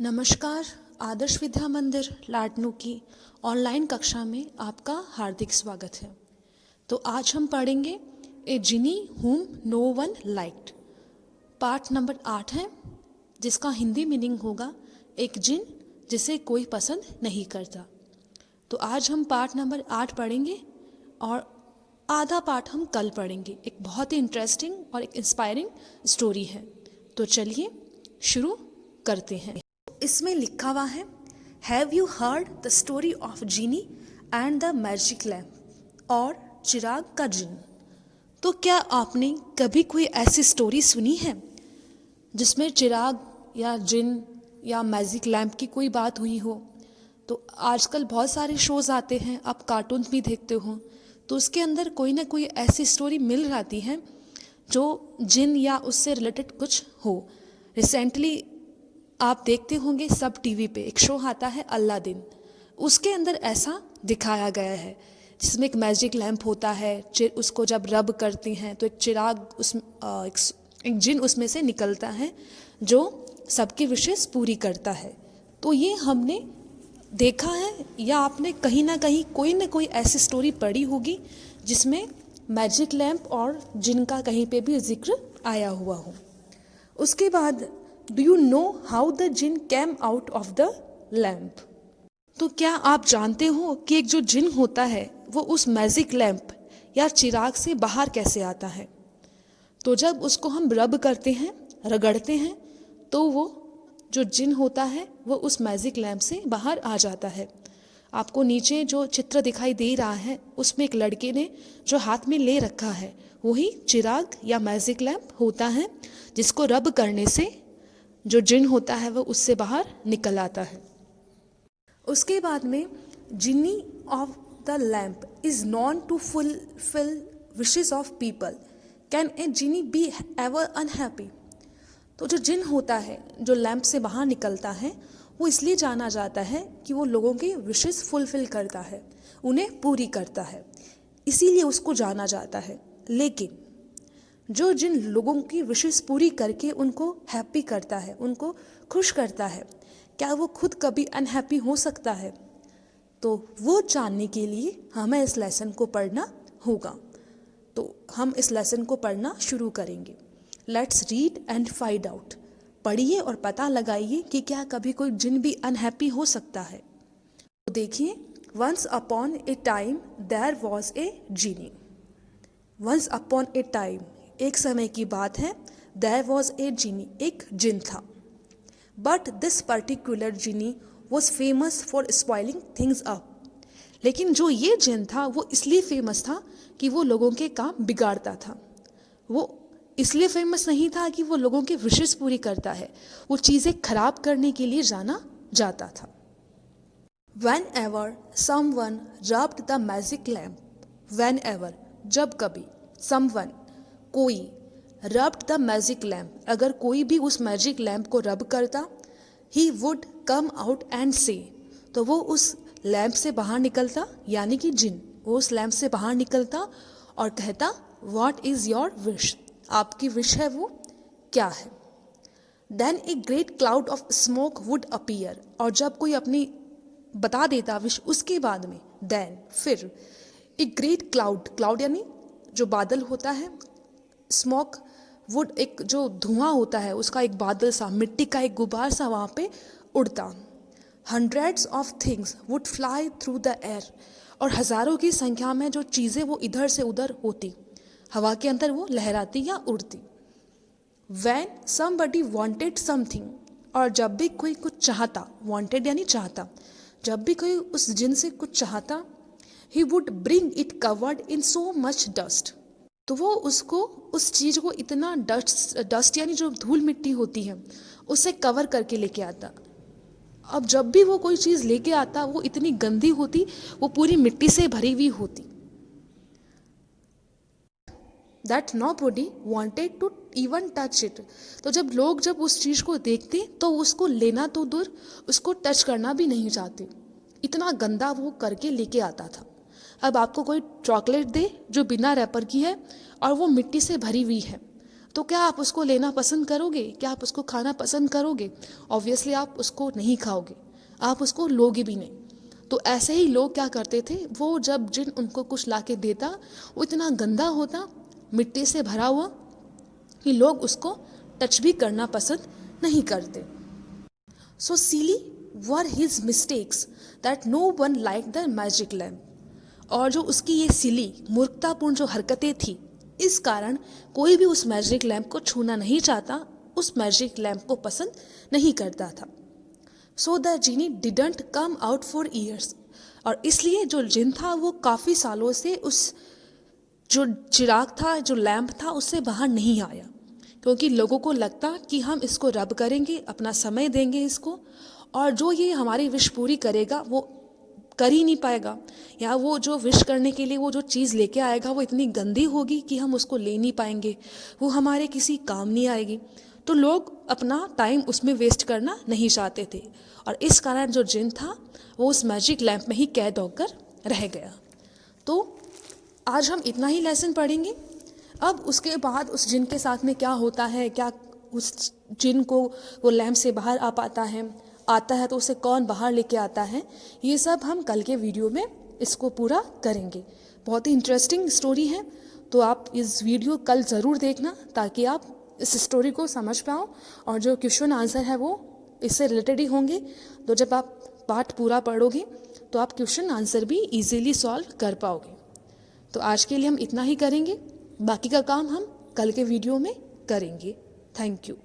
नमस्कार। आदर्श विद्या मंदिर लाडनू की ऑनलाइन कक्षा में आपका हार्दिक स्वागत है। तो आज हम पढ़ेंगे ए जिनी हुम नो वन लाइक्ड। पाठ नंबर 8 है, जिसका हिंदी मीनिंग होगा एक जिन जिसे कोई पसंद नहीं करता। तो आज हम पाठ नंबर 8 पढ़ेंगे और आधा पाठ हम कल पढ़ेंगे। एक बहुत ही इंटरेस्टिंग और एक इंस्पायरिंग स्टोरी है। तो चलिए शुरू करते हैं। इसमें लिखा हुआ है, have you heard the story of genie and the magic lamp, और चिराग का जिन। तो क्या आपने कभी कोई ऐसी स्टोरी सुनी है जिसमें चिराग या जिन या मैजिक लैम्प की कोई बात हुई हो? तो आजकल बहुत सारे शोज़ आते हैं, आप कार्टून भी देखते हो, तो उसके अंदर कोई ना कोई ऐसी स्टोरी मिल जाती है जो जिन या उससे रिलेटेड कुछ हो। रिसेंटली आप देखते होंगे सब टीवी पे एक शो आता है अलादीन, उसके अंदर ऐसा दिखाया गया है जिसमें एक मैजिक लैम्प होता है। उसको जब रब करती हैं तो एक चिराग एक जिन उसमें से निकलता है जो सबकी विशेष पूरी करता है। तो ये हमने देखा है या आपने कहीं ना कहीं कोई ना कोई ऐसी स्टोरी पढ़ी होगी जिसमें मैजिक लैम्प और जिन का कहीं पे भी जिक्र आया हुआ हो। उसके बाद do you know how the jinn came out of the lamp. तो क्या आप जानते हो कि एक जो जिन होता है वो उस मैजिक लैम्प या चिराग से बाहर कैसे आता है? तो जब उसको हम रब करते हैं, रगड़ते हैं, तो वो जो जिन होता है वो उस मैजिक लैम्प से बाहर आ जाता है। आपको नीचे जो चित्र दिखाई दे रहा है उसमें एक लड़के ने जो हाथ में ले रखा है वही चिराग या मैजिक लैम्प होता है, जिसको रब करने से जो जिन होता है वो उससे बाहर निकल आता है। उसके बाद में genie of the lamp is known to fulfil wishes of people, can a genie be ever unhappy. तो जो जिन होता है जो लैम्प से बाहर निकलता है वो इसलिए जाना जाता है कि वो लोगों के विशेस फुलफिल करता है, उन्हें पूरी करता है, इसीलिए उसको जाना जाता है। लेकिन जो जिन लोगों की विशेस पूरी करके उनको हैप्पी करता है, उनको खुश करता है, क्या वो खुद कभी अनहैप्पी हो सकता है? तो वो जानने के लिए हमें इस लेसन को पढ़ना होगा। तो हम इस लेसन को पढ़ना शुरू करेंगे। Let's read and find out. पढ़िए और पता लगाइए कि क्या कभी कोई जिन भी अनहैप्पी हो सकता है। तो देखिए, once upon a time there was a genie. Once upon a time, एक समय की बात है, देयर वॉज ए जीनी, एक जिन था। But this particular genie was famous for spoiling things up. लेकिन जो ये जिन था वो इसलिए फेमस था कि वो लोगों के काम बिगाड़ता था। वो इसलिए फेमस नहीं था कि वो लोगों के विशेस पूरी करता है, वो चीज़ें खराब करने के लिए जाना जाता था। Whenever someone rubbed the magic lamp, whenever, जब कभी, someone, कोई, rubbed the magic lamp, अगर कोई भी उस मैजिक लैम्प को रब करता, he would come out and say, तो वो उस लैम्प से बाहर निकलता, यानी कि जिन, वो उस लैम्प से बाहर निकलता और कहता, what is your wish, आपकी विश है वो क्या है? Then a great cloud of smoke would appear, और जब कोई अपनी बता देता विश, उसके बाद में देन, फिर, एक ग्रेट क्लाउड यानी जो बादल होता है, स्मोक वुड एक जो धुआं होता है उसका एक बादल सा, मिट्टी का एक गुबार सा वहाँ पे उड़ता। Hundreds of things would fly through the air, और हज़ारों की संख्या में जो चीज़ें वो इधर से उधर होती, हवा के अंदर वो लहराती या उड़ती। When somebody wanted something, और जब भी कोई कुछ चाहता, wanted यानी चाहता, जब भी कोई उस जिन से कुछ चाहता, he would bring it covered in so much dust, तो वो उसको उस चीज़ को इतना डस्ट यानी जो धूल मिट्टी होती है उससे कवर करके लेके आता। अब जब भी वो कोई चीज़ लेके आता वो इतनी गंदी होती, वो पूरी मिट्टी से भरी हुई होती। That nobody wanted to even touch it, तो जब उस चीज़ को देखते तो उसको लेना तो दूर, उसको टच करना भी नहीं चाहते, इतना गंदा वो करके लेके आता था। अब आपको कोई चॉकलेट दे जो बिना रैपर की है और वो मिट्टी से भरी हुई है, तो क्या आप उसको लेना पसंद करोगे? क्या आप उसको खाना पसंद करोगे? ऑब्वियसली आप उसको नहीं खाओगे, आप उसको लोगे भी नहीं। तो ऐसे ही लोग क्या करते थे, वो जब जिन उनको कुछ ला के देता वो इतना गंदा होता, मिट्टी से भरा हुआ, कि लोग उसको टच भी करना पसंद नहीं करते। So silly were his mistakes that no one like the magic lamp. और जो उसकी ये सिली मूर्खतापूर्ण जो हरकतें थी, इस कारण कोई भी उस मैजिक लैम्प को छूना नहीं चाहता, उस मैजिक लैम्प को पसंद नहीं करता था। So the Jini didn't come out for years. और इसलिए जो जिन था वो काफ़ी सालों से उस जो चिराग था, जो लैम्प था, उससे बाहर नहीं आया, क्योंकि लोगों को लगता कि हम इसको रब करेंगे, अपना समय देंगे इसको, और जो ये हमारी विश पूरी करेगा वो कर ही नहीं पाएगा, या वो जो विश करने के लिए वो जो चीज़ लेके आएगा वो इतनी गंदी होगी कि हम उसको ले नहीं पाएंगे, वो हमारे किसी काम नहीं आएगी। तो लोग अपना टाइम उसमें वेस्ट करना नहीं चाहते थे, और इस कारण जो जिन था वो उस मैजिक लैम्प में ही कैद होकर रह गया। तो आज हम इतना ही लेसन पढ़ेंगे। अब उसके बाद उस जिन के साथ में क्या होता है, क्या उस जिन को वो लैम्प से बाहर आता है तो उसे कौन बाहर लेके आता है, ये सब हम कल के वीडियो में इसको पूरा करेंगे। बहुत ही इंटरेस्टिंग स्टोरी है, तो आप इस वीडियो कल ज़रूर देखना ताकि आप इस स्टोरी को समझ पाओ, और जो क्वेश्चन आंसर है वो इससे रिलेटेड ही होंगे। तो जब आप पाठ पूरा पढ़ोगे तो आप क्वेश्चन आंसर भी इजीली सॉल्व कर पाओगे। तो आज के लिए हम इतना ही करेंगे, बाकी का काम हम कल के वीडियो में करेंगे। Thank you.